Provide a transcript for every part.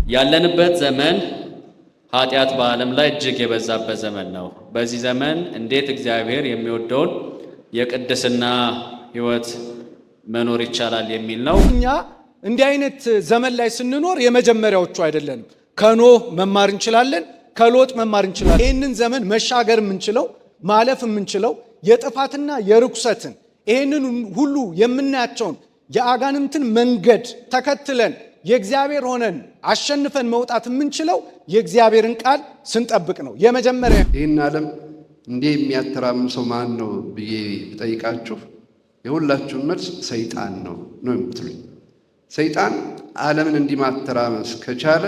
ያለንበት ዘመን ኃጢአት በዓለም ላይ እጅግ የበዛበት ዘመን ነው። በዚህ ዘመን እንዴት እግዚአብሔር የሚወደውን የቅድስና ሕይወት መኖር ይቻላል የሚል ነው። እኛ እንዲህ አይነት ዘመን ላይ ስንኖር የመጀመሪያዎቹ አይደለንም። ከኖህ መማር እንችላለን፣ ከሎጥ መማር እንችላለን። ይህንን ዘመን መሻገር የምንችለው ማለፍ የምንችለው የጥፋትና የርኩሰትን ይህንን ሁሉ የምናያቸውን የአጋንንትን መንገድ ተከትለን የእግዚአብሔር ሆነን አሸንፈን መውጣት የምንችለው የእግዚአብሔርን ቃል ስንጠብቅ ነው። የመጀመሪያ ይህን ዓለም እንዲህ የሚያተራምሰው ማን ነው ብዬ ብጠይቃችሁ የሁላችሁም መልስ ሰይጣን ነው የምትሉኝ። ሰይጣን ዓለምን እንዲህ ማተራመስ ከቻለ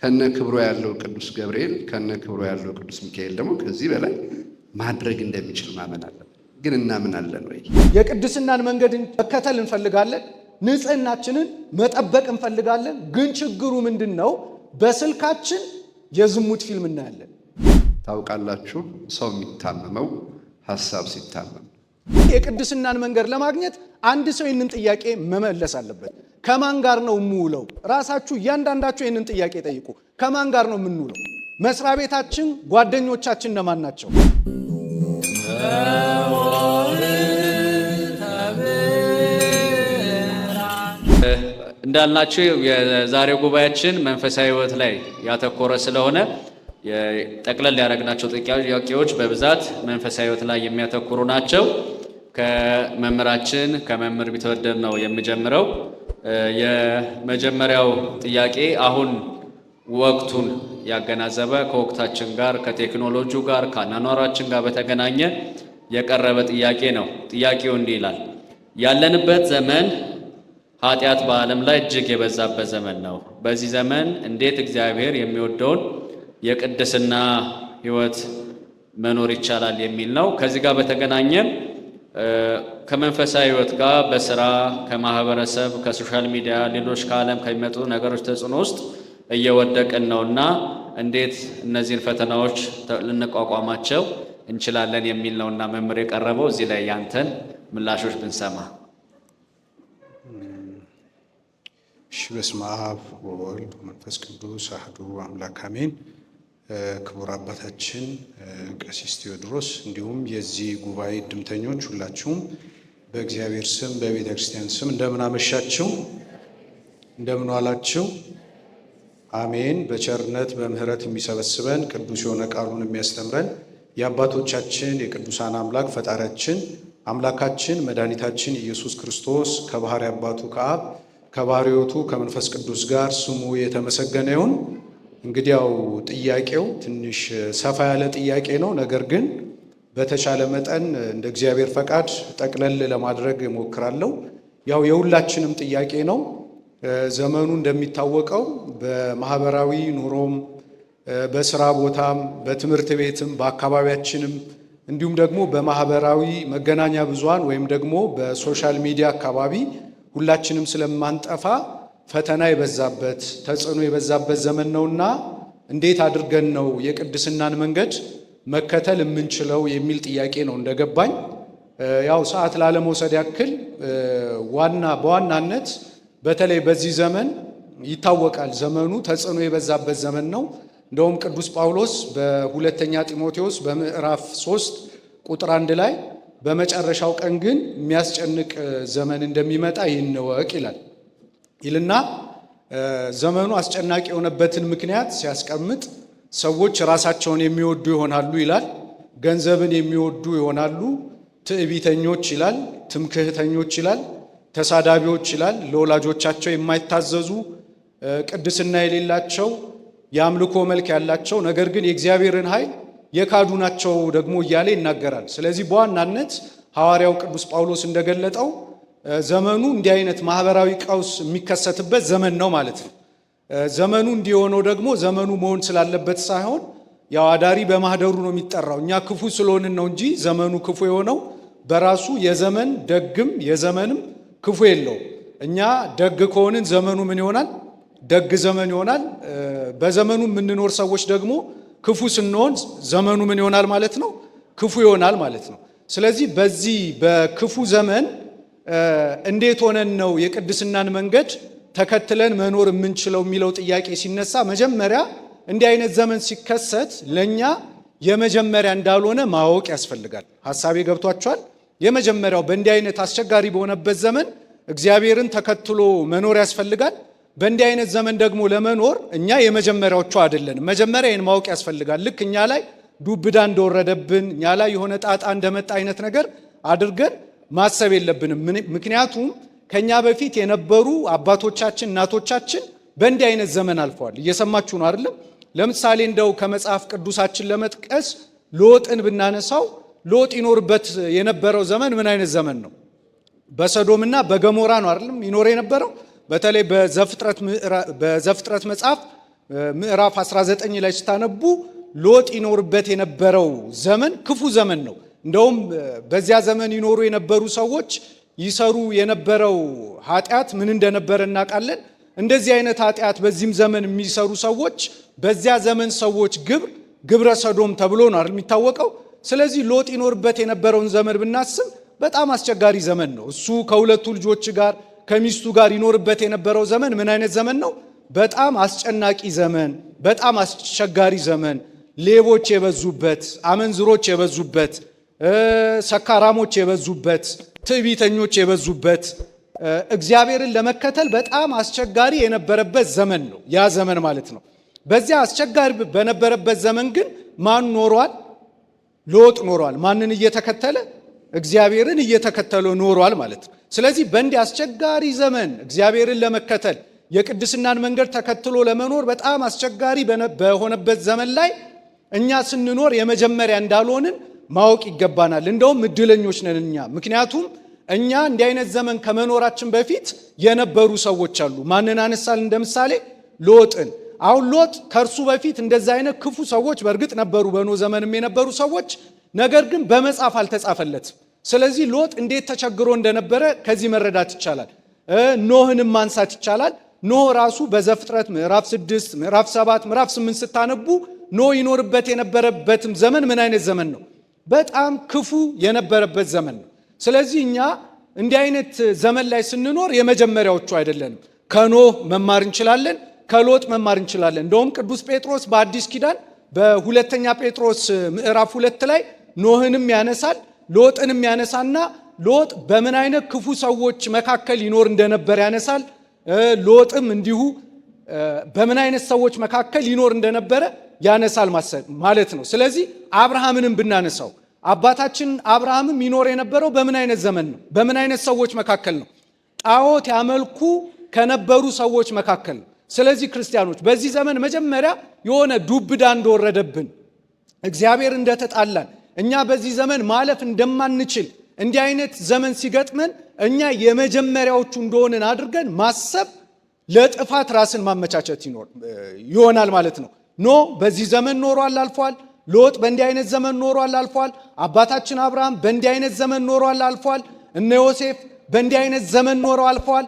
ከነ ክብሮ ያለው ቅዱስ ገብርኤል ከነ ክብሮ ያለው ቅዱስ ሚካኤል ደግሞ ከዚህ በላይ ማድረግ እንደሚችል ማመን አለብን። ግን እናምናለን ወይ? የቅድስናን መንገድ መከተል እንፈልጋለን፣ ንጽህናችንን መጠበቅ እንፈልጋለን። ግን ችግሩ ምንድን ነው? በስልካችን የዝሙት ፊልም እናያለን። ታውቃላችሁ፣ ሰው የሚታመመው ሐሳብ ሲታመም። የቅድስናን መንገድ ለማግኘት አንድ ሰው ይህንን ጥያቄ መመለስ አለበት። ከማን ጋር ነው የምውለው? ራሳችሁ እያንዳንዳችሁ ይህንን ጥያቄ ጠይቁ። ከማን ጋር ነው የምንውለው? መስሪያ ቤታችን፣ ጓደኞቻችን እነማን ናቸው? እንዳልናችሁ የዛሬው ጉባኤያችን መንፈሳዊ ሕይወት ላይ ያተኮረ ስለሆነ ጠቅለል ያደረግናቸው ጥያቄዎች በብዛት መንፈሳዊ ሕይወት ላይ የሚያተኩሩ ናቸው። ከመምህራችን ከመምህር ቢትወደድ ነው የምጀምረው። የመጀመሪያው ጥያቄ አሁን ወቅቱን ያገናዘበ ከወቅታችን ጋር ከቴክኖሎጂው ጋር ከአኗኗራችን ጋር በተገናኘ የቀረበ ጥያቄ ነው። ጥያቄው እንዲህ ይላል። ያለንበት ዘመን ኃጢአት በዓለም ላይ እጅግ የበዛበት ዘመን ነው። በዚህ ዘመን እንዴት እግዚአብሔር የሚወደውን የቅድስና ሕይወት መኖር ይቻላል የሚል ነው። ከዚህ ጋር በተገናኘ ከመንፈሳዊ ሕይወት ጋር በስራ ከማህበረሰብ ከሶሻል ሚዲያ ሌሎች ከዓለም ከሚመጡ ነገሮች ተጽዕኖ ውስጥ እየወደቅን ነውና እንዴት እነዚህን ፈተናዎች ልንቋቋማቸው እንችላለን የሚል ነውና መምህር የቀረበው እዚህ ላይ ያንተን ምላሾች ብንሰማ። እሺ። በስመ አብ ወወልድ ወመንፈስ ቅዱስ አሐዱ አምላክ አሜን። ክቡር አባታችን ቀሲስ ቴዎድሮስ እንዲሁም የዚህ ጉባኤ እድምተኞች ሁላችሁም በእግዚአብሔር ስም በቤተ ክርስቲያን ስም እንደምን አመሻችሁ፣ እንደምን ዋላችሁ። አሜን። በቸርነት በምሕረት የሚሰበስበን ቅዱስ የሆነ ቃሉን የሚያስተምረን የአባቶቻችን የቅዱሳን አምላክ ፈጣሪያችን አምላካችን መድኃኒታችን ኢየሱስ ክርስቶስ ከባሕሪ አባቱ ከአብ ከባሕሪ ሕይወቱ ከመንፈስ ቅዱስ ጋር ስሙ የተመሰገነ ይሁን። እንግዲያው ጥያቄው ትንሽ ሰፋ ያለ ጥያቄ ነው። ነገር ግን በተቻለ መጠን እንደ እግዚአብሔር ፈቃድ ጠቅለል ለማድረግ እሞክራለሁ። ያው የሁላችንም ጥያቄ ነው። ዘመኑ እንደሚታወቀው በማህበራዊ ኑሮም በስራ ቦታም በትምህርት ቤትም በአካባቢያችንም እንዲሁም ደግሞ በማህበራዊ መገናኛ ብዙሃን ወይም ደግሞ በሶሻል ሚዲያ አካባቢ ሁላችንም ስለማንጠፋ ፈተና የበዛበት ተጽዕኖ የበዛበት ዘመን ነውና እንዴት አድርገን ነው የቅድስናን መንገድ መከተል የምንችለው የሚል ጥያቄ ነው እንደገባኝ። ያው ሰዓት ላለመውሰድ ያክል በዋናነት በተለይ በዚህ ዘመን ይታወቃል፣ ዘመኑ ተጽዕኖ የበዛበት ዘመን ነው። እንደውም ቅዱስ ጳውሎስ በሁለተኛ ጢሞቴዎስ በምዕራፍ 3 ቁጥር 1 ላይ በመጨረሻው ቀን ግን የሚያስጨንቅ ዘመን እንደሚመጣ ይንወቅ ይልና ዘመኑ አስጨናቂ የሆነበትን ምክንያት ሲያስቀምጥ ሰዎች ራሳቸውን የሚወዱ ይሆናሉ ይላል፣ ገንዘብን የሚወዱ ይሆናሉ፣ ትዕቢተኞች ይላል፣ ትምክህተኞች ይላል፣ ተሳዳቢዎች ይላል፣ ለወላጆቻቸው የማይታዘዙ ቅድስና የሌላቸው የአምልኮ መልክ ያላቸው ነገር ግን የእግዚአብሔርን ኃይል የካዱ ናቸው ደግሞ እያለ ይናገራል። ስለዚህ በዋናነት ሐዋርያው ቅዱስ ጳውሎስ እንደገለጠው ዘመኑ እንዲህ አይነት ማህበራዊ ቀውስ የሚከሰትበት ዘመን ነው ማለት ነው። ዘመኑ እንዲሆነው ደግሞ ዘመኑ መሆን ስላለበት ሳይሆን ያው አዳሪ በማህደሩ ነው የሚጠራው። እኛ ክፉ ስለሆንን ነው እንጂ ዘመኑ ክፉ የሆነው በራሱ የዘመን ደግም የዘመንም ክፉ የለው። እኛ ደግ ከሆንን ዘመኑ ምን ይሆናል? ደግ ዘመን ይሆናል። በዘመኑ የምንኖር ሰዎች ደግሞ ክፉ ስንሆን ዘመኑ ምን ይሆናል ማለት ነው? ክፉ ይሆናል ማለት ነው። ስለዚህ በዚህ በክፉ ዘመን እንዴት ሆነን ነው የቅድስናን መንገድ ተከትለን መኖር የምንችለው የሚለው ጥያቄ ሲነሳ መጀመሪያ እንዲህ አይነት ዘመን ሲከሰት ለኛ የመጀመሪያ እንዳልሆነ ማወቅ ያስፈልጋል። ሐሳቤ ገብቷችኋል? የመጀመሪያው በእንዲህ አይነት አስቸጋሪ በሆነበት ዘመን እግዚአብሔርን ተከትሎ መኖር ያስፈልጋል። በእንዲህ አይነት ዘመን ደግሞ ለመኖር እኛ የመጀመሪያዎቹ አይደለንም። መጀመሪያ ይህን ማወቅ ያስፈልጋል። ልክ እኛ ላይ ዱብዳ እንደወረደብን እኛ ላይ የሆነ ጣጣ እንደመጣ አይነት ነገር አድርገን ማሰብ የለብንም። ምክንያቱም ከኛ በፊት የነበሩ አባቶቻችን እናቶቻችን በእንዲህ አይነት ዘመን አልፈዋል። እየሰማችሁ ነው አይደለም? ለምሳሌ እንደው ከመጽሐፍ ቅዱሳችን ለመጥቀስ ሎጥን ብናነሳው ሎጥ ይኖርበት የነበረው ዘመን ምን አይነት ዘመን ነው? በሰዶምና በገሞራ ነው አይደለም ይኖር የነበረው። በተለይ በዘፍጥረት መጽሐፍ ምዕራፍ 19 ላይ ስታነቡ ሎጥ ይኖርበት የነበረው ዘመን ክፉ ዘመን ነው። እንደውም በዚያ ዘመን ይኖሩ የነበሩ ሰዎች ይሰሩ የነበረው ኃጢአት ምን እንደነበረ እናውቃለን። እንደዚህ አይነት ኃጢአት በዚህም ዘመን የሚሰሩ ሰዎች በዚያ ዘመን ሰዎች ግብረ ሰዶም ተብሎ ነው አይደል የሚታወቀው። ስለዚህ ሎጥ ይኖርበት የነበረውን ዘመን ብናስብ በጣም አስቸጋሪ ዘመን ነው። እሱ ከሁለቱ ልጆች ጋር ከሚስቱ ጋር ይኖርበት የነበረው ዘመን ምን አይነት ዘመን ነው? በጣም አስጨናቂ ዘመን፣ በጣም አስቸጋሪ ዘመን፣ ሌቦች የበዙበት፣ አመንዝሮች የበዙበት፣ ሰካራሞች የበዙበት፣ ትዕቢተኞች የበዙበት፣ እግዚአብሔርን ለመከተል በጣም አስቸጋሪ የነበረበት ዘመን ነው ያ ዘመን ማለት ነው። በዚያ አስቸጋሪ በነበረበት ዘመን ግን ማን ኖሯል? ሎጥ ኖሯል። ማንን እየተከተለ? እግዚአብሔርን እየተከተለ ኖሯል ማለት ነው። ስለዚህ በእንዲህ አስቸጋሪ ዘመን እግዚአብሔርን ለመከተል የቅድስናን መንገድ ተከትሎ ለመኖር በጣም አስቸጋሪ በሆነበት ዘመን ላይ እኛ ስንኖር የመጀመሪያ እንዳልሆንን ማወቅ ይገባናል። እንደውም እድለኞች ነን እኛ። ምክንያቱም እኛ እንዲህ አይነት ዘመን ከመኖራችን በፊት የነበሩ ሰዎች አሉ። ማንን አነሳል? እንደምሳሌ ሎጥን። አሁን ሎጥ ከእርሱ በፊት እንደዛ አይነት ክፉ ሰዎች በእርግጥ ነበሩ፣ በኖህ ዘመንም የነበሩ ሰዎች፣ ነገር ግን በመጽሐፍ አልተጻፈለትም። ስለዚህ ሎጥ እንዴት ተቸግሮ እንደነበረ ከዚህ መረዳት ይቻላል። ኖህንም ማንሳት ይቻላል። ኖህ ራሱ በዘፍጥረት ምዕራፍ 6 ምዕራፍ 7 ምዕራፍ 8 ስታነቡ ኖህ ይኖርበት የነበረበትም ዘመን ምን አይነት ዘመን ነው? በጣም ክፉ የነበረበት ዘመን ነው። ስለዚህ እኛ እንዲህ አይነት ዘመን ላይ ስንኖር የመጀመሪያዎቹ አይደለንም። ከኖህ መማር እንችላለን፣ ከሎጥ መማር እንችላለን። እንደውም ቅዱስ ጴጥሮስ በአዲስ ኪዳን በሁለተኛ ጴጥሮስ ምዕራፍ 2 ላይ ኖህንም ያነሳል፣ ሎጥንም ያነሳና ሎጥ በምን አይነት ክፉ ሰዎች መካከል ይኖር እንደነበር ያነሳል። ሎጥም እንዲሁ በምን አይነት ሰዎች መካከል ይኖር እንደነበረ ያነሳል ማለት ነው። ስለዚህ አብርሃምንም ብናነሳው አባታችን አብርሃምም ይኖር የነበረው በምን አይነት ዘመን ነው? በምን አይነት ሰዎች መካከል ነው? ጣዖት ያመልኩ ከነበሩ ሰዎች መካከል ነው። ስለዚህ ክርስቲያኖች በዚህ ዘመን መጀመሪያ የሆነ ዱብዳ እንደወረደብን፣ እግዚአብሔር እንደተጣላን፣ እኛ በዚህ ዘመን ማለፍ እንደማንችል እንዲህ አይነት ዘመን ሲገጥመን እኛ የመጀመሪያዎቹ እንደሆንን አድርገን ማሰብ ለጥፋት ራስን ማመቻቸት ይሆናል ማለት ነው። ኖህ በዚህ ዘመን ኖሯል አልፏል። ሎጥ በእንዲህ አይነት ዘመን ኖሯል አልፏል። አባታችን አብርሃም በእንዲህ አይነት ዘመን ኖሯል አልፏል። እነ ዮሴፍ በእንዲህ አይነት ዘመን ኖረው አልፏል።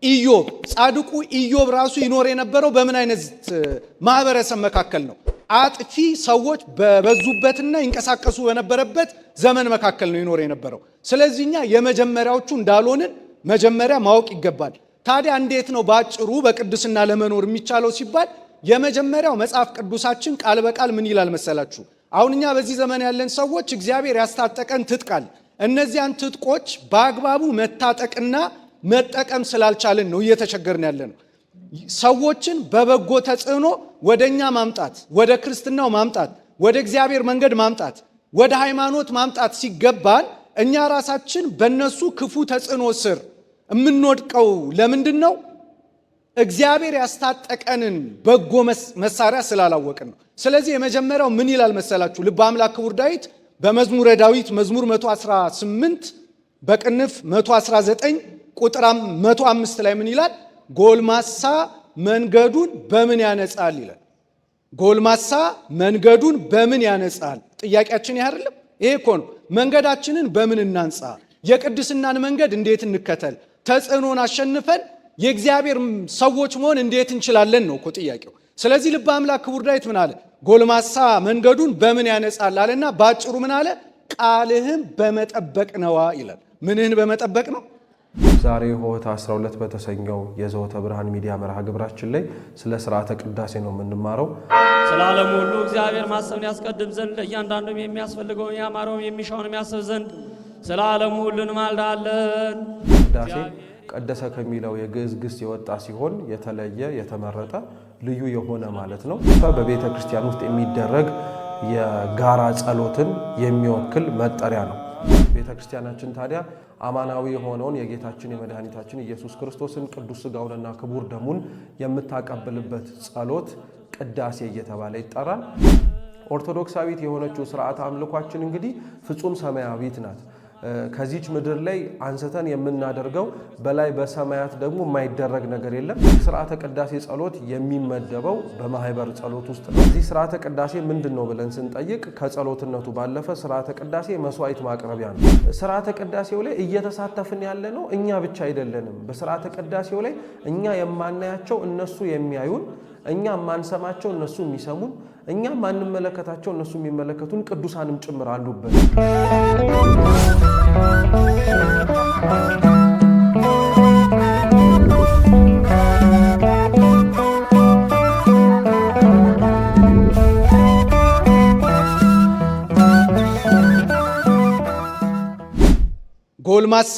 ኢዮብ፣ ጻድቁ ኢዮብ ራሱ ይኖር የነበረው በምን አይነት ማህበረሰብ መካከል ነው? አጥፊ ሰዎች በበዙበትና ይንቀሳቀሱ በነበረበት ዘመን መካከል ነው ይኖር የነበረው። ስለዚህ እኛ የመጀመሪያዎቹ እንዳልሆንን መጀመሪያ ማወቅ ይገባል። ታዲያ እንዴት ነው ባጭሩ በቅድስና ለመኖር የሚቻለው ሲባል የመጀመሪያው መጽሐፍ ቅዱሳችን ቃል በቃል ምን ይላል መሰላችሁ? አሁን እኛ በዚህ ዘመን ያለን ሰዎች እግዚአብሔር ያስታጠቀን ትጥቃል። እነዚያን ትጥቆች በአግባቡ መታጠቅና መጠቀም ስላልቻለን ነው እየተቸገርን ያለነው። ሰዎችን በበጎ ተጽዕኖ ወደኛ ማምጣት፣ ወደ ክርስትናው ማምጣት፣ ወደ እግዚአብሔር መንገድ ማምጣት፣ ወደ ሃይማኖት ማምጣት ሲገባን እኛ ራሳችን በእነሱ ክፉ ተጽዕኖ ስር የምንወድቀው ለምንድን ነው? እግዚአብሔር ያስታጠቀንን በጎ መሳሪያ ስላላወቅን ነው። ስለዚህ የመጀመሪያው ምን ይላል መሰላችሁ? ልበ አምላክ ክቡር ዳዊት በመዝሙረ ዳዊት መዝሙር 118 በቅንፍ 119 ቁጥር 105 ላይ ምን ይላል? ጎልማሳ መንገዱን በምን ያነጻል ይላል። ጎልማሳ መንገዱን በምን ያነጻል? ጥያቄያችን ይህ አይደለም? ይሄ እኮ ነው። መንገዳችንን በምን እናንጻ? የቅድስናን መንገድ እንዴት እንከተል? ተጽዕኖን አሸንፈን የእግዚአብሔር ሰዎች መሆን እንዴት እንችላለን ነው እኮ ጥያቄው። ስለዚህ ልበ አምላክ ክቡር ዳዊት ምን አለ? ጎልማሳ መንገዱን በምን ያነጻል አለና ባጭሩ ምን አለ? ቃልህን በመጠበቅ ነዋ ይላል። ምንህን በመጠበቅ ነው? ዛሬ ሆህታ 12 በተሰኘው የዘወተ ብርሃን ሚዲያ መርሃ ግብራችን ላይ ስለ ሥርዓተ ቅዳሴ ነው የምንማረው። ስለ ዓለም ሁሉ እግዚአብሔር ማሰብን ያስቀድም ዘንድ ለእያንዳንዱም የሚያስፈልገውን ያማረውን የሚሻውን የሚያስብ ዘንድ ስለ ዓለም ሁሉ እንማልዳለን። ቅዳሴ ቀደሰ ከሚለው የግዕዝ ግስ የወጣ ሲሆን የተለየ የተመረጠ ልዩ የሆነ ማለት ነው። በቤተ ክርስቲያን ውስጥ የሚደረግ የጋራ ጸሎትን የሚወክል መጠሪያ ነው። ቤተ ክርስቲያናችን ታዲያ አማናዊ የሆነውን የጌታችን የመድኃኒታችን ኢየሱስ ክርስቶስን ቅዱስ ሥጋውንና ክቡር ደሙን የምታቀብልበት ጸሎት ቅዳሴ እየተባለ ይጠራል። ኦርቶዶክሳዊት የሆነችው ሥርዓተ አምልኳችን እንግዲህ ፍጹም ሰማያዊት ናት። ከዚች ምድር ላይ አንስተን የምናደርገው በላይ በሰማያት ደግሞ የማይደረግ ነገር የለም። ሥርዓተ ቅዳሴ ጸሎት የሚመደበው በማህበር ጸሎት ውስጥ ነው። እዚህ ሥርዓተ ቅዳሴ ምንድን ነው ብለን ስንጠይቅ ከጸሎትነቱ ባለፈ ሥርዓተ ቅዳሴ መስዋዕት ማቅረቢያ ነው። ሥርዓተ ቅዳሴው ላይ እየተሳተፍን ያለ ነው እኛ ብቻ አይደለንም። በሥርዓተ ቅዳሴው ላይ እኛ የማናያቸው እነሱ የሚያዩን፣ እኛ የማንሰማቸው እነሱ የሚሰሙን፣ እኛ ማንመለከታቸው እነሱ የሚመለከቱን ቅዱሳንም ጭምር አሉበት። ጎልማሳ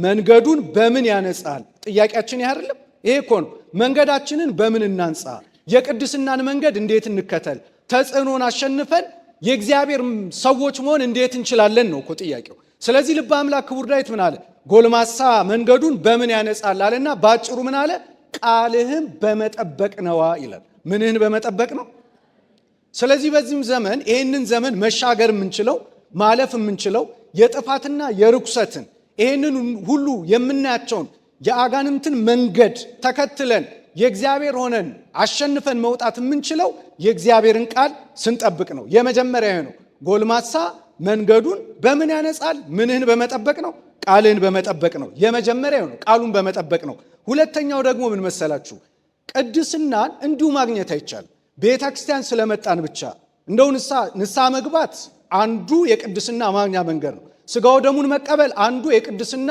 መንገዱን በምን ያነጻል? ጥያቄያችን ይህ አይደለም? ይሄ እኮ ነው። መንገዳችንን በምን እናንጻ? የቅድስናን መንገድ እንዴት እንከተል? ተጽዕኖን አሸንፈን የእግዚአብሔር ሰዎች መሆን እንዴት እንችላለን ነው እኮ ጥያቄው። ስለዚህ ልበ አምላክ ክቡር ዳዊት ምን አለ? ጎልማሳ መንገዱን በምን ያነጻል አለና ባጭሩ ምን አለ? ቃልህን በመጠበቅ ነዋ ይላል። ምንህን በመጠበቅ ነው? ስለዚህ በዚህም ዘመን ይህንን ዘመን መሻገር የምንችለው ማለፍ የምንችለው የጥፋትና የርኩሰትን ይህንን ሁሉ የምናያቸውን የአጋንንትን መንገድ ተከትለን የእግዚአብሔር ሆነን አሸንፈን መውጣት የምንችለው የእግዚአብሔርን ቃል ስንጠብቅ ነው። የመጀመሪያ ነው። ጎልማሳ መንገዱን በምን ያነጻል? ምንህን በመጠበቅ ነው? ቃልህን በመጠበቅ ነው። የመጀመሪያው ነው፣ ቃሉን በመጠበቅ ነው። ሁለተኛው ደግሞ ምን መሰላችሁ? ቅድስናን እንዲሁ ማግኘት አይቻልም። ቤተ ክርስቲያን ስለመጣን ብቻ እንደው ንስሐ መግባት አንዱ የቅድስና ማግኛ መንገድ ነው። ስጋው ደሙን መቀበል አንዱ የቅድስና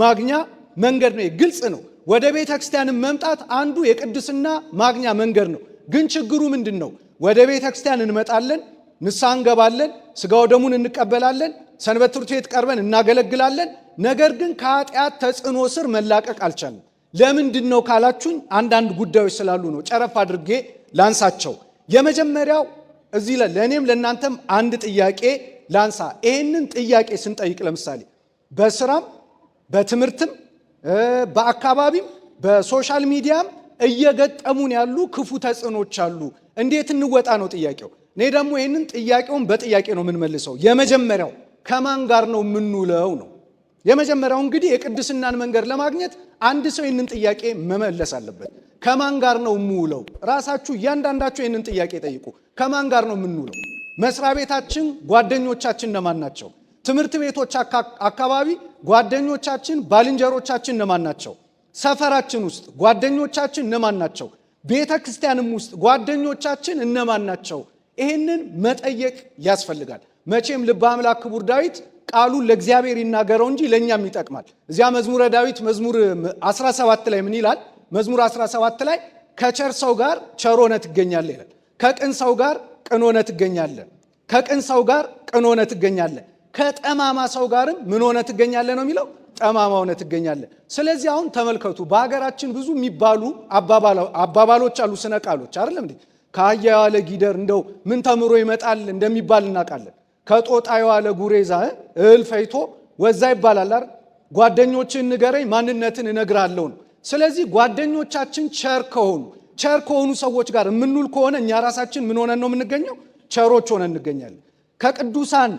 ማግኛ መንገድ ነው። ግልጽ ነው። ወደ ቤተ ክርስቲያንም መምጣት አንዱ የቅድስና ማግኛ መንገድ ነው። ግን ችግሩ ምንድን ነው? ወደ ቤተ ክርስቲያን እንመጣለን፣ ንስሐ እንገባለን፣ ስጋው ደሙን እንቀበላለን፣ ሰንበት ትምህርት ቤት ቀርበን እናገለግላለን። ነገር ግን ከኃጢአት ተጽዕኖ ስር መላቀቅ አልቻልንም። ለምንድን ነው ካላችሁኝ አንዳንድ ጉዳዮች ስላሉ ነው። ጨረፍ አድርጌ ላንሳቸው። የመጀመሪያው እዚህ ለእኔም ለእናንተም አንድ ጥያቄ ላንሳ። ይህንን ጥያቄ ስንጠይቅ ለምሳሌ በስራም በትምህርትም በአካባቢም በሶሻል ሚዲያም እየገጠሙን ያሉ ክፉ ተጽዕኖች አሉ። እንዴት እንወጣ ነው ጥያቄው። እኔ ደግሞ ይህንን ጥያቄውን በጥያቄ ነው የምንመልሰው። የመጀመሪያው ከማን ጋር ነው የምንውለው ነው። የመጀመሪያው እንግዲህ የቅድስናን መንገድ ለማግኘት አንድ ሰው ይህንን ጥያቄ መመለስ አለበት። ከማን ጋር ነው የምውለው? ራሳችሁ እያንዳንዳችሁ ይህንን ጥያቄ ጠይቁ። ከማን ጋር ነው የምንውለው? መስሪያ ቤታችን ጓደኞቻችን እነማን ናቸው? ትምህርት ቤቶች አካባቢ ጓደኞቻችን ባልንጀሮቻችን እነማን ናቸው? ሰፈራችን ውስጥ ጓደኞቻችን እነማን ናቸው? ቤተ ክርስቲያንም ውስጥ ጓደኞቻችን እነማን ናቸው? ይህንን መጠየቅ ያስፈልጋል። መቼም ልበ አምላክ ክቡር ዳዊት ቃሉን ለእግዚአብሔር ይናገረው እንጂ ለእኛም ይጠቅማል። እዚያ መዝሙረ ዳዊት መዝሙር 17 ላይ ምን ይላል? መዝሙር 17 ላይ ከቸር ሰው ጋር ቸር ሆነህ ትገኛለህ ይላል። ከቅን ሰው ጋር ቅን ሆነህ ትገኛለህ። ከቅን ሰው ጋር ቅን ሆነህ ትገኛለህ። ከጠማማ ሰው ጋርም ምን ሆነህ ትገኛለህ ነው የሚለው? ጠማማ ሆነህ ትገኛለህ። ስለዚህ አሁን ተመልከቱ፣ በሀገራችን ብዙ የሚባሉ አባባሎች አሉ፣ ስነ ቃሎች አይደለም እንዴ? ከአህያ የዋለ ጊደር እንደው ምን ተምሮ ይመጣል እንደሚባል እናውቃለን። ከጦጣ የዋለ ጉሬዛ እህል ፈይቶ ወዛ ይባላል አይደል? ጓደኞችን ንገረኝ ማንነትን እነግርሃለሁ ነው። ስለዚህ ጓደኞቻችን ቸር ከሆኑ ሰዎች ጋር የምንውል ከሆነ እኛ ራሳችን ምን ሆነን ነው የምንገኘው? ቸሮች ሆነን እንገኛለን። ከቅዱሳን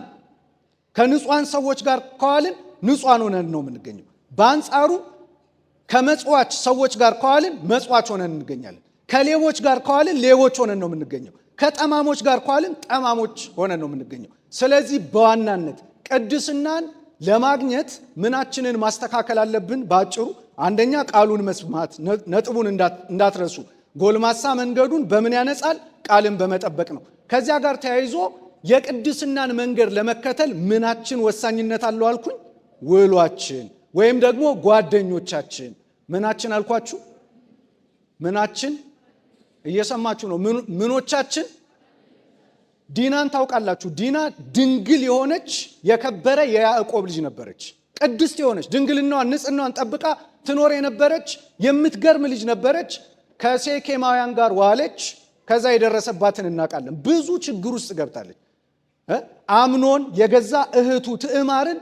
ከንጹሃን ሰዎች ጋር ከዋልን ንጹሃን ሆነን ነው የምንገኘው። በአንጻሩ ከመጽዋች ሰዎች ጋር ከዋልን መጽዋች ሆነን እንገኛለን። ከሌቦች ጋር ከዋልን ሌቦች ሆነን ነው የምንገኘው። ከጠማሞች ጋር ከዋልን ጠማሞች ሆነን ነው የምንገኘው። ስለዚህ በዋናነት ቅድስናን ለማግኘት ምናችንን ማስተካከል አለብን? ባጭሩ አንደኛ ቃሉን መስማት፣ ነጥቡን እንዳትረሱ። ጎልማሳ መንገዱን በምን ያነጻል? ቃልን በመጠበቅ ነው። ከዚያ ጋር ተያይዞ የቅድስናን መንገድ ለመከተል ምናችን ወሳኝነት አለው አልኩኝ? ውሏችን። ወይም ደግሞ ጓደኞቻችን። ምናችን አልኳችሁ? ምናችን? እየሰማችሁ ነው? ምኖቻችን? ዲናን ታውቃላችሁ? ዲና ድንግል የሆነች የከበረ የያዕቆብ ልጅ ነበረች። ቅድስት የሆነች ድንግልናዋን ንጽህናዋን ጠብቃ ትኖር የነበረች የምትገርም ልጅ ነበረች። ከሴኬማውያን ጋር ዋለች። ከዛ የደረሰባትን እናውቃለን። ብዙ ችግር ውስጥ ገብታለች። አምኖን የገዛ እህቱ ትዕማርን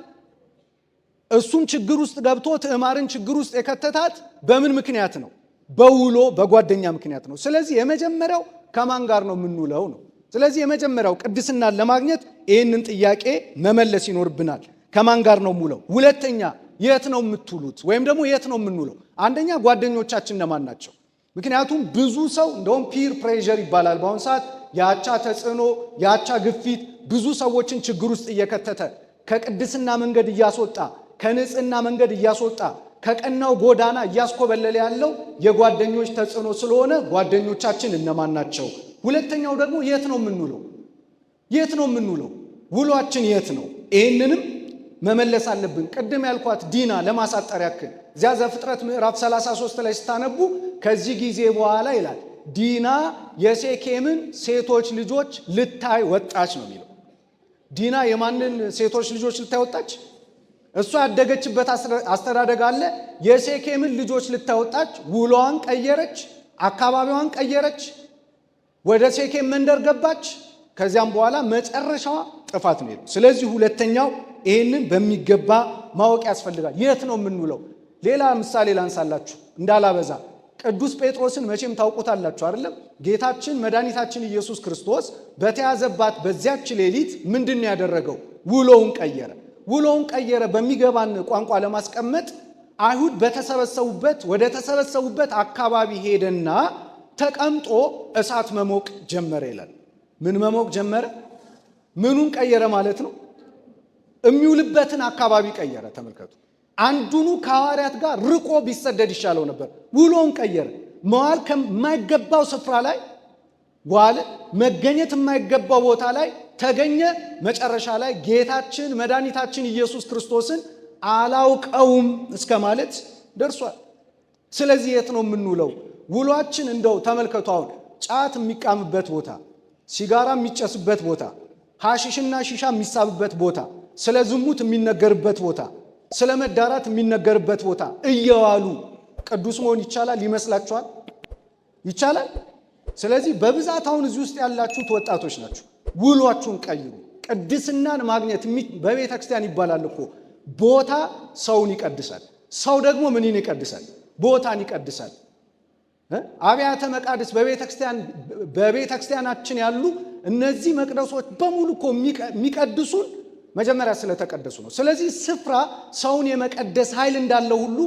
እሱም ችግር ውስጥ ገብቶ ትዕማርን ችግር ውስጥ የከተታት በምን ምክንያት ነው? በውሎ በጓደኛ ምክንያት ነው። ስለዚህ የመጀመሪያው ከማን ጋር ነው የምንውለው ነው። ስለዚህ የመጀመሪያው ቅድስናን ለማግኘት ይህንን ጥያቄ መመለስ ይኖርብናል። ከማን ጋር ነው የምውለው? ሁለተኛ የት ነው የምትውሉት? ወይም ደግሞ የት ነው የምንውለው? አንደኛ ጓደኞቻችን ለማን ናቸው? ምክንያቱም ብዙ ሰው እንደውም ፒር ፕሬዠር ይባላል በአሁኑ ሰዓት፣ የአቻ ተጽዕኖ፣ የአቻ ግፊት ብዙ ሰዎችን ችግር ውስጥ እየከተተ ከቅድስና መንገድ እያስወጣ ከንጽህና መንገድ እያስወጣ ከቀናው ጎዳና እያስኮበለለ ያለው የጓደኞች ተጽዕኖ ስለሆነ ጓደኞቻችን እነማን ናቸው? ሁለተኛው ደግሞ የት ነው የምንውለው? የት ነው የምንውለው? ውሏችን የት ነው? ይህንንም መመለስ አለብን። ቅድም ያልኳት ዲና ለማሳጠር ያክል እዚያ ዘፍጥረት ምዕራፍ 33 ላይ ስታነቡ ከዚህ ጊዜ በኋላ ይላል ዲና የሴኬምን ሴቶች ልጆች ልታይ ወጣች ነው የሚለው። ዲና የማንን ሴቶች ልጆች ልታይ ወጣች? እሷ ያደገችበት አስተዳደግ አለ። የሴኬምን ልጆች ልታይ ወጣች። ውሎዋን ቀየረች፣ አካባቢዋን ቀየረች፣ ወደ ሴኬም መንደር ገባች። ከዚያም በኋላ መጨረሻዋ ጥፋት ነው። ስለዚህ ሁለተኛው ይህንን በሚገባ ማወቅ ያስፈልጋል። የት ነው የምንውለው? ሌላ ምሳሌ ላንሳላችሁ እንዳላበዛ። ቅዱስ ጴጥሮስን መቼም ታውቁታላችሁ አይደለም? ጌታችን መድኃኒታችን ኢየሱስ ክርስቶስ በተያዘባት በዚያች ሌሊት ምንድን ነው ያደረገው? ውሎውን ቀየረ። ውሎውን ቀየረ በሚገባን ቋንቋ ለማስቀመጥ አይሁድ በተሰበሰቡበት ወደ ተሰበሰቡበት አካባቢ ሄደና ተቀምጦ እሳት መሞቅ ጀመረ ይላል። ምን መሞቅ ጀመረ? ምኑን ቀየረ ማለት ነው? የሚውልበትን አካባቢ ቀየረ። ተመልከቱ። አንዱኑ ከሐዋርያት ጋር ርቆ ቢሰደድ ይሻለው ነበር። ውሎውን ቀየረ። መዋል ከማይገባው ስፍራ ላይ ዋለ። መገኘት የማይገባው ቦታ ላይ ተገኘ። መጨረሻ ላይ ጌታችን መድኃኒታችን ኢየሱስ ክርስቶስን አላውቀውም እስከ ማለት ደርሷል። ስለዚህ የት ነው የምንውለው? ውሏችን እንደው ተመልከቱ። አሁን ጫት የሚቃምበት ቦታ፣ ሲጋራ የሚጨስበት ቦታ፣ ሐሺሽና ሺሻ የሚሳብበት ቦታ፣ ስለ ዝሙት የሚነገርበት ቦታ፣ ስለ መዳራት የሚነገርበት ቦታ እየዋሉ ቅዱስ መሆን ይቻላል ይመስላችኋል? ይቻላል? ስለዚህ በብዛት አሁን እዚህ ውስጥ ያላችሁት ወጣቶች ናችሁ። ውሏችሁን ቀይሩ። ቅድስናን ማግኘት በቤተ ክርስቲያን ይባላል እኮ ቦታ ሰውን ይቀድሳል። ሰው ደግሞ ምንን ይቀድሳል? ቦታን ይቀድሳል። አብያተ መቃድስ በቤተ ክርስቲያናችን ያሉ እነዚህ መቅደሶች በሙሉ እኮ የሚቀድሱን መጀመሪያ ስለተቀደሱ ነው። ስለዚህ ስፍራ ሰውን የመቀደስ ኃይል እንዳለው ሁሉ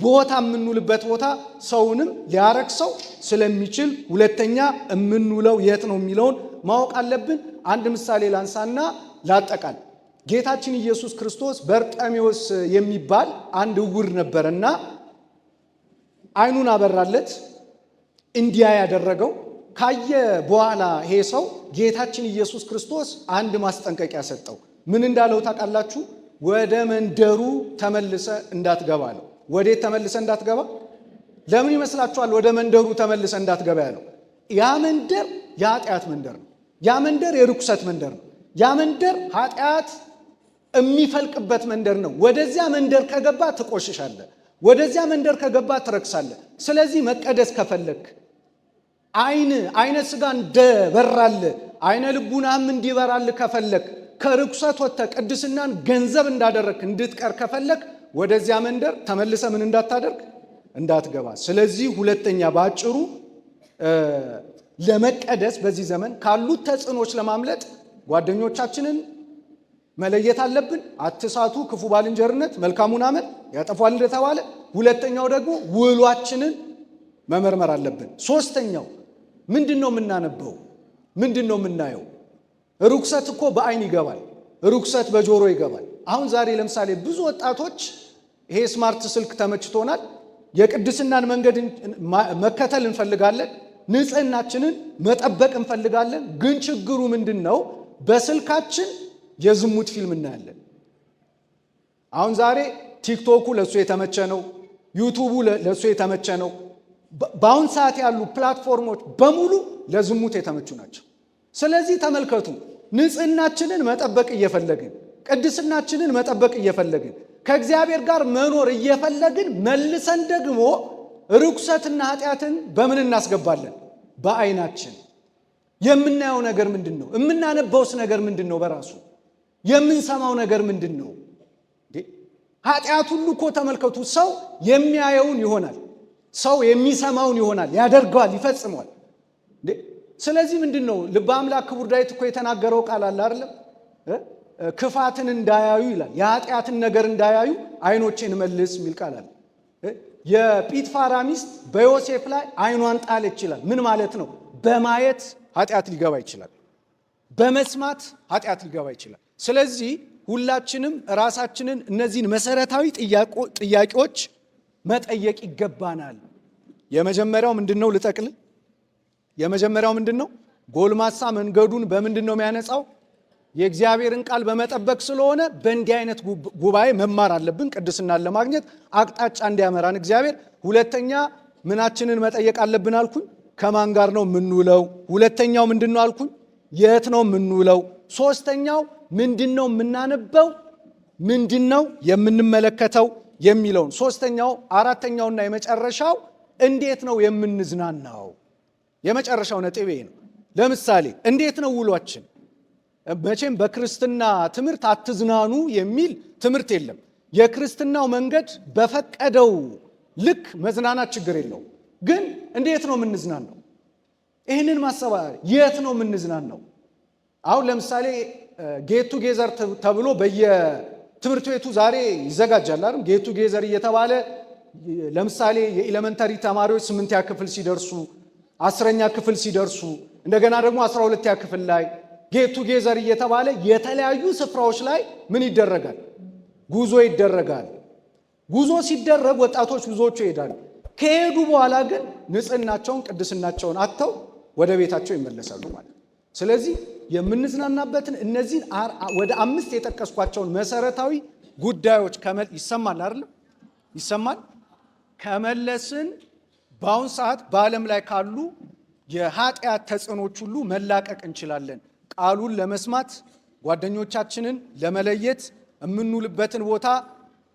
ቦታ የምንውልበት ቦታ ሰውንም ሊያረክሰው ስለሚችል ሁለተኛ የምንውለው የት ነው የሚለውን ማወቅ አለብን። አንድ ምሳሌ ላንሳና ላጠቃል። ጌታችን ኢየሱስ ክርስቶስ በርጤሜዎስ የሚባል አንድ ዕውር ነበርና ዓይኑን አበራለት። እንዲያ ያደረገው ካየ በኋላ ይሄ ሰው ጌታችን ኢየሱስ ክርስቶስ አንድ ማስጠንቀቂያ ሰጠው። ምን እንዳለው ታውቃላችሁ? ወደ መንደሩ ተመልሰ እንዳትገባ አለው። ወዴት ተመልሰ እንዳትገባ? ለምን ይመስላችኋል ወደ መንደሩ ተመልሰ እንዳትገባ ያለው? ያ መንደር የኃጢአት መንደር ነው። ያ መንደር የርኩሰት መንደር ነው። ያ መንደር ኃጢአት የሚፈልቅበት መንደር ነው። ወደዚያ መንደር ከገባ ትቆሽሻለህ። ወደዚያ መንደር ከገባ ትረክሳለህ። ስለዚህ መቀደስ ከፈለክ አይነ ስጋ እንደበራል አይነ ልቡናም እንዲበራል ከፈለክ ከርኩሰት ወጥተህ ቅድስናን ገንዘብ እንዳደረክ እንድትቀር ከፈለክ ወደዚያ መንደር ተመልሰ ምን እንዳታደርግ እንዳትገባ። ስለዚህ ሁለተኛ ባጭሩ ለመቀደስ በዚህ ዘመን ካሉት ተጽዕኖች ለማምለጥ ጓደኞቻችንን መለየት አለብን። አትሳቱ፣ ክፉ ባልንጀርነት መልካሙን አመል ያጠፋል እንደተባለ። ሁለተኛው ደግሞ ውሏችንን መመርመር አለብን። ሶስተኛው ምንድነው የምናነበው? ምንድነው የምናየው? ርኩሰት እኮ በአይን ይገባል፣ ርኩሰት በጆሮ ይገባል። አሁን ዛሬ ለምሳሌ ብዙ ወጣቶች ይሄ ስማርት ስልክ ተመችቶናል፣ የቅድስናን መንገድ መከተል እንፈልጋለን፣ ንጽህናችንን መጠበቅ እንፈልጋለን። ግን ችግሩ ምንድነው? በስልካችን የዝሙት ፊልም እናያለን። አሁን ዛሬ ቲክቶኩ ለሱ የተመቸ ነው። ዩቱቡ ለሱ የተመቸ ነው። በአሁን ሰዓት ያሉ ፕላትፎርሞች በሙሉ ለዝሙት የተመቹ ናቸው። ስለዚህ ተመልከቱ፣ ንጽህናችንን መጠበቅ እየፈለግን፣ ቅድስናችንን መጠበቅ እየፈለግን፣ ከእግዚአብሔር ጋር መኖር እየፈለግን መልሰን ደግሞ ርኩሰትና ኃጢአትን በምን እናስገባለን? በአይናችን። የምናየው ነገር ምንድን ነው? የምናነበውስ ነገር ምንድን ነው? በራሱ የምንሰማው ነገር ምንድን ነው? ኃጢአት ሁሉ እኮ ተመልከቱ፣ ሰው የሚያየውን ይሆናል፣ ሰው የሚሰማውን ይሆናል፣ ያደርገዋል፣ ይፈጽመዋል። ስለዚህ ምንድን ነው ልበ አምላክ ክቡር ዳዊት እኮ የተናገረው ቃል አለ አይደለም? ክፋትን እንዳያዩ ይላል፣ የኃጢአትን ነገር እንዳያዩ አይኖቼን መልስ የሚል ቃል አለ። የጲጥፋራ ሚስት በዮሴፍ ላይ አይኗን ጣለች ይላል። ምን ማለት ነው? በማየት ኃጢአት ሊገባ ይችላል፣ በመስማት ኃጢአት ሊገባ ይችላል። ስለዚህ ሁላችንም ራሳችንን እነዚህን መሰረታዊ ጥያቄዎች መጠየቅ ይገባናል። የመጀመሪያው ምንድነው? ልጠቅልል። የመጀመሪያው ምንድነው? ጎልማሳ መንገዱን በምንድን ነው የሚያነጻው? የእግዚአብሔርን ቃል በመጠበቅ ስለሆነ በእንዲህ አይነት ጉባኤ መማር አለብን፣ ቅድስናን ለማግኘት አቅጣጫ እንዲያመራን እግዚአብሔር። ሁለተኛ ምናችንን መጠየቅ አለብን አልኩኝ? ከማን ጋር ነው የምንውለው? ሁለተኛው ምንድነው አልኩኝ? የት ነው የምንውለው? ሶስተኛው ምንድነው የምናነበው? ምንድነው የምንመለከተው የሚለውን ሶስተኛው። አራተኛውና የመጨረሻው እንዴት ነው የምንዝናናው? የመጨረሻው ነጥቤ ነው። ለምሳሌ እንዴት ነው ውሏችን? መቼም በክርስትና ትምህርት አትዝናኑ የሚል ትምህርት የለም። የክርስትናው መንገድ በፈቀደው ልክ መዝናናት ችግር የለው። ግን እንዴት ነው የምንዝናናው? ይህንን ማሰባ የት ነው የምንዝናናው? አሁን ለምሳሌ ጌቱ ጌዘር ተብሎ በየትምህርት ቤቱ ዛሬ ይዘጋጃል አይደል? ጌቱ ጌዘር እየተባለ ለምሳሌ የኤሌመንተሪ ተማሪዎች 8ኛ ክፍል ሲደርሱ፣ 10ኛ ክፍል ሲደርሱ፣ እንደገና ደግሞ 12ኛ ክፍል ላይ ጌቱ ጌዘር እየተባለ የተለያዩ ስፍራዎች ላይ ምን ይደረጋል? ጉዞ ይደረጋል። ጉዞ ሲደረግ ወጣቶች ብዙዎቹ ይሄዳሉ። ከሄዱ በኋላ ግን ንጽህናቸውን ቅድስናቸውን አጥተው ወደ ቤታቸው ይመለሳሉ ማለት። ስለዚህ የምንዝናናበትን እነዚህን ወደ 5 የጠቀስኳቸውን መሰረታዊ ጉዳዮች ይሰማል አይደለም? ይሰማል። ከመለስን በአሁን ሰዓት በዓለም ላይ ካሉ የኃጢአት ተጽዕኖች ሁሉ መላቀቅ እንችላለን። ቃሉን ለመስማት ጓደኞቻችንን ለመለየት የምንውልበትን ቦታ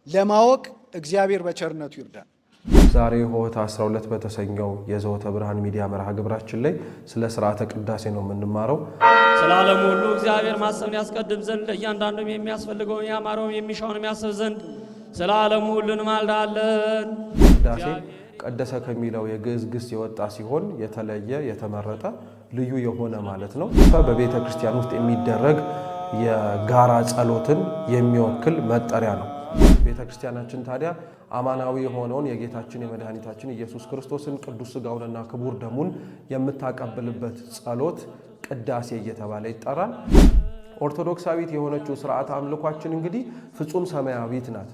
ለማወቅ እግዚአብሔር በቸርነቱ ይርዳል። ዛሬ ሆህት 12 በተሰኘው የዘወተ ብርሃን ሚዲያ መርሃ ግብራችን ላይ ስለ ስርዓተ ቅዳሴ ነው የምንማረው። ስለ ዓለሙ ሁሉ እግዚአብሔር ማሰብን ያስቀድም ዘንድ ለእያንዳንዱም የሚያስፈልገውን ያማረውን የሚሻውን የሚያስብ ዘንድ ስለ ዓለሙ ሁሉ እንማልዳለን። ቅዳሴ ቀደሰ ከሚለው የግዕዝ ግስ የወጣ ሲሆን የተለየ የተመረጠ ልዩ የሆነ ማለት ነው። በቤተ ክርስቲያን ውስጥ የሚደረግ የጋራ ጸሎትን የሚወክል መጠሪያ ነው። ቤተ ክርስቲያናችን ታዲያ አማናዊ የሆነውን የጌታችን የመድኃኒታችን ኢየሱስ ክርስቶስን ቅዱስ ሥጋውንና ክቡር ደሙን የምታቀብልበት ጸሎት ቅዳሴ እየተባለ ይጠራል። ኦርቶዶክሳዊት የሆነችው ስርዓተ አምልኳችን እንግዲህ ፍጹም ሰማያዊት ናት።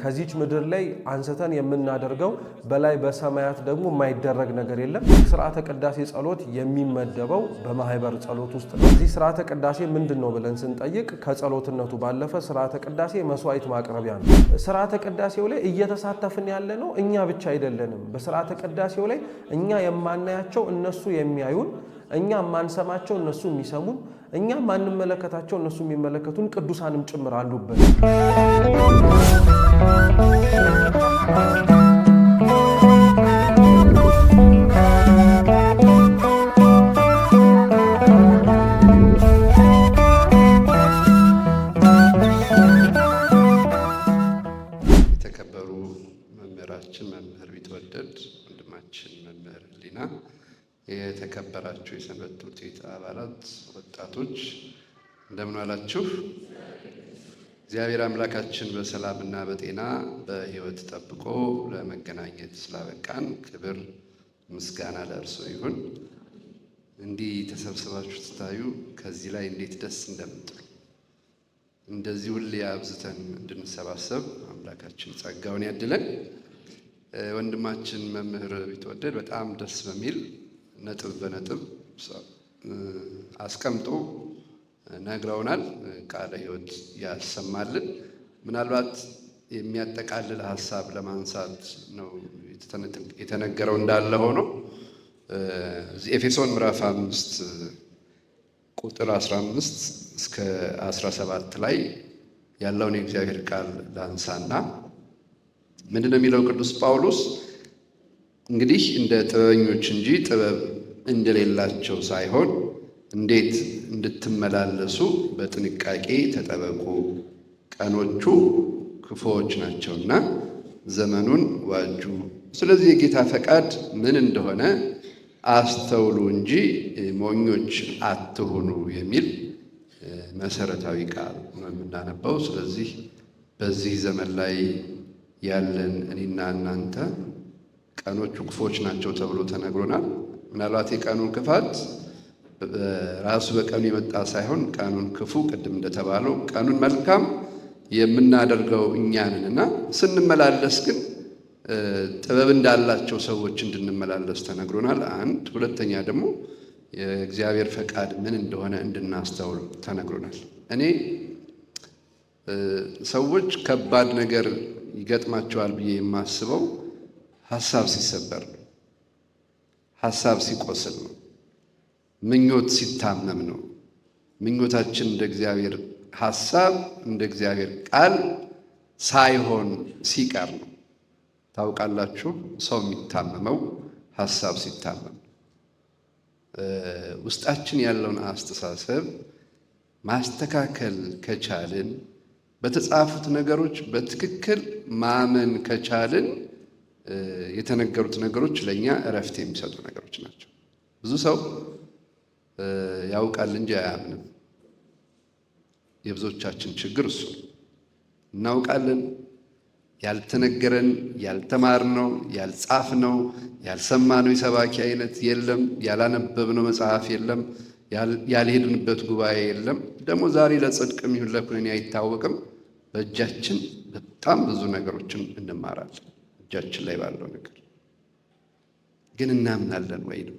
ከዚች ምድር ላይ አንስተን የምናደርገው በላይ በሰማያት ደግሞ የማይደረግ ነገር የለም። ስርዓተ ቅዳሴ ጸሎት የሚመደበው በማህበር ጸሎት ውስጥ ነው። እዚህ ስርዓተ ቅዳሴ ምንድን ነው ብለን ስንጠይቅ ከጸሎትነቱ ባለፈ ስርዓተ ቅዳሴ መስዋዕት ማቅረቢያ ነው። ስርዓተ ቅዳሴው ላይ እየተሳተፍን ያለ ነው እኛ ብቻ አይደለንም። በስርዓተ ቅዳሴው ላይ እኛ የማናያቸው እነሱ የሚያዩን፣ እኛ የማንሰማቸው እነሱ የሚሰሙን፣ እኛ ማንመለከታቸው እነሱ የሚመለከቱን ቅዱሳንም ጭምር አሉበት። የተከበሩ መምህራችን መምህር ቢትወደድ ወንድማችን መምህር ህሊና፣ የተከበራችሁ የሰንበት ትምህርት ቤት አባላት፣ ወጣቶች እንደምን ዋላችሁ? እግዚአብሔር አምላካችን በሰላምና በጤና በሕይወት ጠብቆ ለመገናኘት ስላበቃን ክብር ምስጋና ለእርሱ ይሁን። እንዲህ ተሰብስባችሁ ትታዩ ከዚህ ላይ እንዴት ደስ እንደምትሉ እንደዚህ ሁሌ አብዝተን እንድንሰባሰብ አምላካችን ጸጋውን ያድለን። ወንድማችን መምህር ቢትወደድ በጣም ደስ በሚል ነጥብ በነጥብ አስቀምጦ ነግረውናል። ቃለ ሕይወት ያሰማልን። ምናልባት የሚያጠቃልል ሀሳብ ለማንሳት ነው የተነገረው። እንዳለ ሆኖ እዚህ ኤፌሶን ምዕራፍ 5 ቁጥር 15 እስከ 17 ላይ ያለውን የእግዚአብሔር ቃል ላንሳና ምንድን ነው የሚለው ቅዱስ ጳውሎስ? እንግዲህ እንደ ጥበበኞች እንጂ ጥበብ እንደሌላቸው ሳይሆን እንዴት እንድትመላለሱ በጥንቃቄ ተጠበቁ፣ ቀኖቹ ክፉዎች ናቸውና ዘመኑን ዋጁ። ስለዚህ የጌታ ፈቃድ ምን እንደሆነ አስተውሉ እንጂ ሞኞች አትሁኑ የሚል መሰረታዊ ቃል ነው የምናነበው። ስለዚህ በዚህ ዘመን ላይ ያለን እኔና እናንተ ቀኖቹ ክፉዎች ናቸው ተብሎ ተነግሮናል። ምናልባት የቀኑን ክፋት ራሱ በቀኑ የመጣ ሳይሆን ቀኑን ክፉ ቅድም እንደተባለው ቀኑን መልካም የምናደርገው እኛንንና ስንመላለስ ግን ጥበብ እንዳላቸው ሰዎች እንድንመላለስ ተነግሮናል። አንድ ሁለተኛ ደግሞ የእግዚአብሔር ፈቃድ ምን እንደሆነ እንድናስተውል ተነግሮናል። እኔ ሰዎች ከባድ ነገር ይገጥማቸዋል ብዬ የማስበው ሀሳብ ሲሰበር ነው፣ ሀሳብ ሲቆስል ነው፣ ምኞት ሲታመም ነው። ምኞታችን እንደ እግዚአብሔር ሀሳብ እንደ እግዚአብሔር ቃል ሳይሆን ሲቀር ነው። ታውቃላችሁ፣ ሰው የሚታመመው ሀሳብ ሲታመም ነው። ውስጣችን ያለውን አስተሳሰብ ማስተካከል ከቻልን፣ በተጻፉት ነገሮች በትክክል ማመን ከቻልን የተነገሩት ነገሮች ለእኛ እረፍት የሚሰጡ ነገሮች ናቸው። ብዙ ሰው ያውቃል እንጂ አያምንም። የብዙዎቻችን ችግር እሱ እናውቃለን፣ ያልተነገረን፣ ያልተማርነው፣ ያልጻፍነው፣ ያልሰማነው የሰባኪ አይነት የለም፣ ያላነበብነው መጽሐፍ የለም፣ ያልሄድንበት ጉባኤ የለም። ደግሞ ዛሬ ለጽድቅም ይሁን ለኩነኔ አይታወቅም። በእጃችን በጣም ብዙ ነገሮችን እንማራለን። እጃችን ላይ ባለው ነገር ግን እናምናለን ወይ ነው?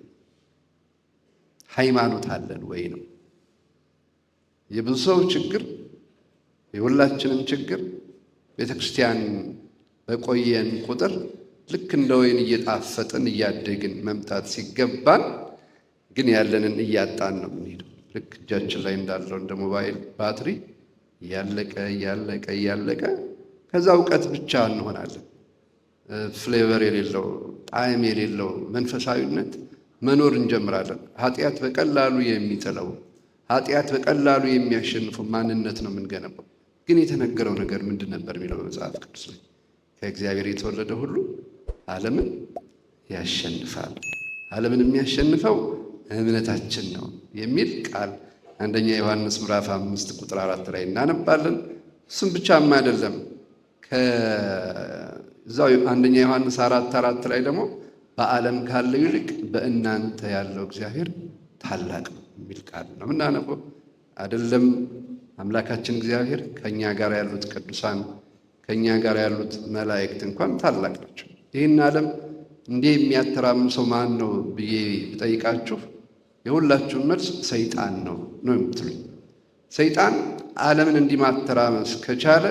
ሃይማኖት አለን ወይ ነው? የብዙ ሰው ችግር፣ የሁላችንም ችግር ቤተ ክርስቲያን በቆየን ቁጥር ልክ እንደ ወይን እየጣፈጥን እያደግን መምጣት ሲገባን ግን ያለንን እያጣን ነው የምንሄደው። ልክ እጃችን ላይ እንዳለው እንደ ሞባይል ባትሪ እያለቀ እያለቀ እያለቀ ከዛ እውቀት ብቻ እንሆናለን። ፍሌቨር የሌለው ጣዕም የሌለው መንፈሳዊነት መኖር እንጀምራለን። ኃጢአት በቀላሉ የሚጥለው ኃጢአት በቀላሉ የሚያሸንፈው ማንነት ነው የምንገነባው። ግን የተነገረው ነገር ምንድን ነበር የሚለው በመጽሐፍ ቅዱስ ላይ? ከእግዚአብሔር የተወለደ ሁሉ ዓለምን ያሸንፋል። ዓለምን የሚያሸንፈው እምነታችን ነው የሚል ቃል አንደኛ ዮሐንስ ምዕራፍ 5 ቁጥር 4 ላይ እናነባለን። እሱም ብቻም አይደለም። ከዛው አንደኛ ዮሐንስ 4:4 ላይ ደግሞ በዓለም ካለው ይልቅ በእናንተ ያለው እግዚአብሔር ታላቅ ነው የሚል ቃል ነው የምናነበው። አይደለም አምላካችን እግዚአብሔር ከኛ ጋር ያሉት ቅዱሳን ከኛ ጋር ያሉት መላእክት እንኳን ታላቅ ናቸው። ይህን ዓለም እንዲህ የሚያተራምሰው ማን ነው ብዬ ብጠይቃችሁ የሁላችሁም መልስ ሰይጣን ነው የምትሉኝ። ሰይጣን ዓለምን እንዲህ ማተራመስ ከቻለ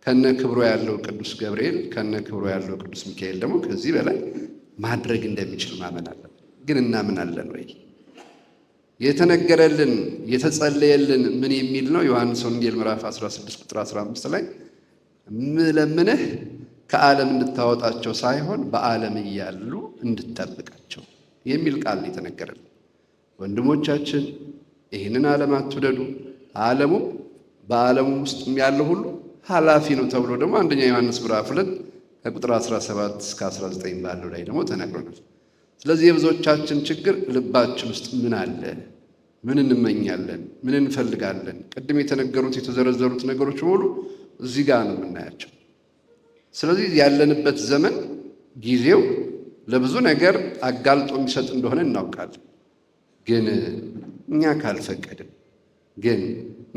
ከነ ክብሮ ያለው ቅዱስ ገብርኤል ከነ ክብሮ ያለው ቅዱስ ሚካኤል ደግሞ ከዚህ በላይ ማድረግ እንደሚችል ማመን አለብን። ግን እናምናለን ወይ? የተነገረልን የተጸለየልን ምን የሚል ነው? ዮሐንስ ወንጌል ምዕራፍ 16 ቁጥር 15 ላይ ምለምንህ ከዓለም እንድታወጣቸው ሳይሆን በዓለም እያሉ እንድትጠብቃቸው የሚል ቃል የተነገረልን። ወንድሞቻችን ይህንን ዓለም አትውደዱ፣ ዓለሙ በዓለሙ ውስጥ ያለው ሁሉ ኃላፊ ነው ተብሎ ደግሞ አንደኛ ዮሐንስ ምዕራፍ 2 ከቁጥር 17 እስከ 19 ባለው ላይ ደግሞ ተነግሮናል። ስለዚህ የብዙዎቻችን ችግር ልባችን ውስጥ ምን አለ? ምን እንመኛለን? ምን እንፈልጋለን? ቅድም የተነገሩት የተዘረዘሩት ነገሮች በሙሉ እዚህ ጋር ነው የምናያቸው። ስለዚህ ያለንበት ዘመን ጊዜው ለብዙ ነገር አጋልጦ የሚሰጥ እንደሆነ እናውቃለን። ግን እኛ ካልፈቀድን፣ ግን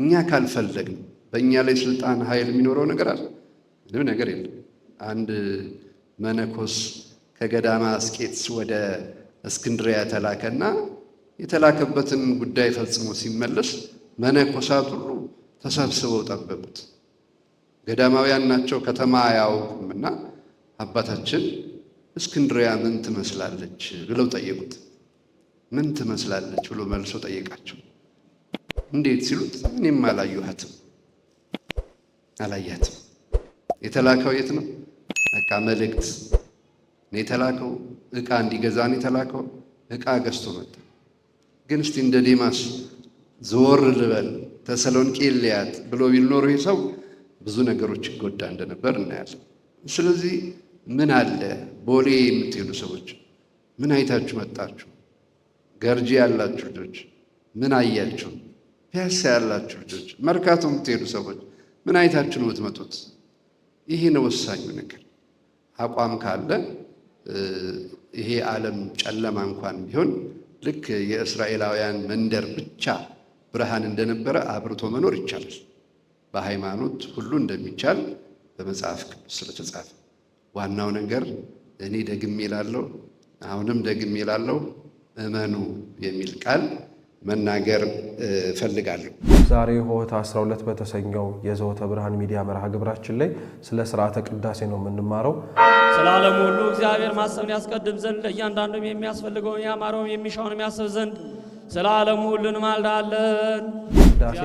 እኛ ካልፈለግን በእኛ ላይ ስልጣን ኃይል የሚኖረው ነገር አለ? ምንም ነገር የለም። አንድ መነኮስ ከገዳማ አስቄጥስ ወደ እስክንድሪያ ተላከና የተላከበትን ጉዳይ ፈጽሞ ሲመለስ መነኮሳት ሁሉ ተሰብስበው ጠበቁት። ገዳማውያን ናቸው፣ ከተማ አያውቁምና አባታችን እስክንድሪያ ምን ትመስላለች ብለው ጠየቁት። ምን ትመስላለች ብሎ መልሶ ጠየቃቸው። እንዴት ሲሉት እኔም አላየኋትም፣ አላያትም። የተላከው የት ነው? በቃ መልእክት ነው የተላከው፣ ዕቃ እንዲገዛ ነው የተላከው። ዕቃ ገዝቶ መጣ። ግን እስቲ እንደ ዴማስ ዘወር ልበል ተሰሎንቄ ልያት ብሎ ቢል ኖሮ ይህ ሰው ብዙ ነገሮች ይጎዳ እንደነበር እናያለን። ስለዚህ ምን አለ ቦሌ የምትሄዱ ሰዎች ምን አይታችሁ መጣችሁ? ገርጂ ያላችሁ ልጆች ምን አያችሁ? ፒያሳ ያላችሁ ልጆች፣ መርካቶ የምትሄዱ ሰዎች ምን አይታችሁ ነው የምትመጡት? ይሄ ነው ወሳኙ ነገር። አቋም ካለ ይሄ ዓለም ጨለማ እንኳን ቢሆን ልክ የእስራኤላውያን መንደር ብቻ ብርሃን እንደነበረ አብርቶ መኖር ይቻላል። በሃይማኖት ሁሉ እንደሚቻል በመጽሐፍ ቅዱስ ስለተጻፈ ዋናው ነገር እኔ ደግሜ እላለሁ፣ አሁንም ደግሜ እላለሁ፣ እመኑ የሚል ቃል መናገር እፈልጋለሁ። ዛሬ ሆህታ 12 በተሰኘው የዘወተ ብርሃን ሚዲያ መርሃ ግብራችን ላይ ስለ ስርዓተ ቅዳሴ ነው የምንማረው። ስለ ዓለሙ ሁሉ እግዚአብሔር ማሰብን ያስቀድም ዘንድ ለእያንዳንዱም የሚያስፈልገውን ያማረውን የሚሻውን የሚያስብ ዘንድ ስለ ዓለሙ ሁሉ እንማልዳለን። ቅዳሴ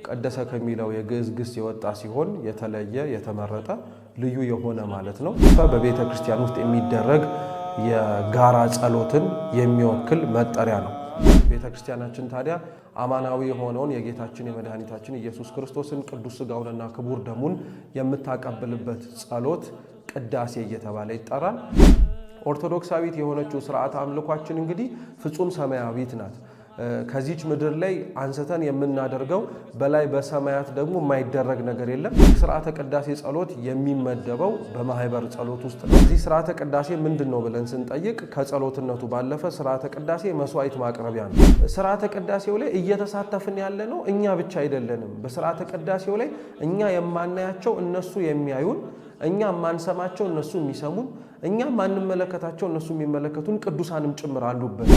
ቀደሰ ከሚለው የግዕዝ ግስ የወጣ ሲሆን የተለየ የተመረጠ ልዩ የሆነ ማለት ነው። በቤተ ክርስቲያን ውስጥ የሚደረግ የጋራ ጸሎትን የሚወክል መጠሪያ ነው። ቤተ ክርስቲያናችን ታዲያ አማናዊ የሆነውን የጌታችን የመድኃኒታችን ኢየሱስ ክርስቶስን ቅዱስ ሥጋውንና ክቡር ደሙን የምታቀብልበት ጸሎት ቅዳሴ እየተባለ ይጠራል። ኦርቶዶክሳዊት የሆነችው ስርዓተ አምልኳችን እንግዲህ ፍጹም ሰማያዊት ናት። ከዚች ምድር ላይ አንስተን የምናደርገው በላይ በሰማያት ደግሞ የማይደረግ ነገር የለም። ስርዓተ ቅዳሴ ጸሎት የሚመደበው በማህበር ጸሎት ውስጥ ነው። እዚህ ስርዓተ ቅዳሴ ምንድን ነው ብለን ስንጠይቅ ከጸሎትነቱ ባለፈ ስርዓተ ቅዳሴ መስዋዕት ማቅረቢያ ነው። ስርዓተ ቅዳሴው ላይ እየተሳተፍን ያለ ነው እኛ ብቻ አይደለንም። በስርዓተ ቅዳሴው ላይ እኛ የማናያቸው እነሱ የሚያዩን፣ እኛ የማንሰማቸው እነሱ የሚሰሙን፣ እኛ ማንመለከታቸው እነሱ የሚመለከቱን ቅዱሳንም ጭምር አሉበት።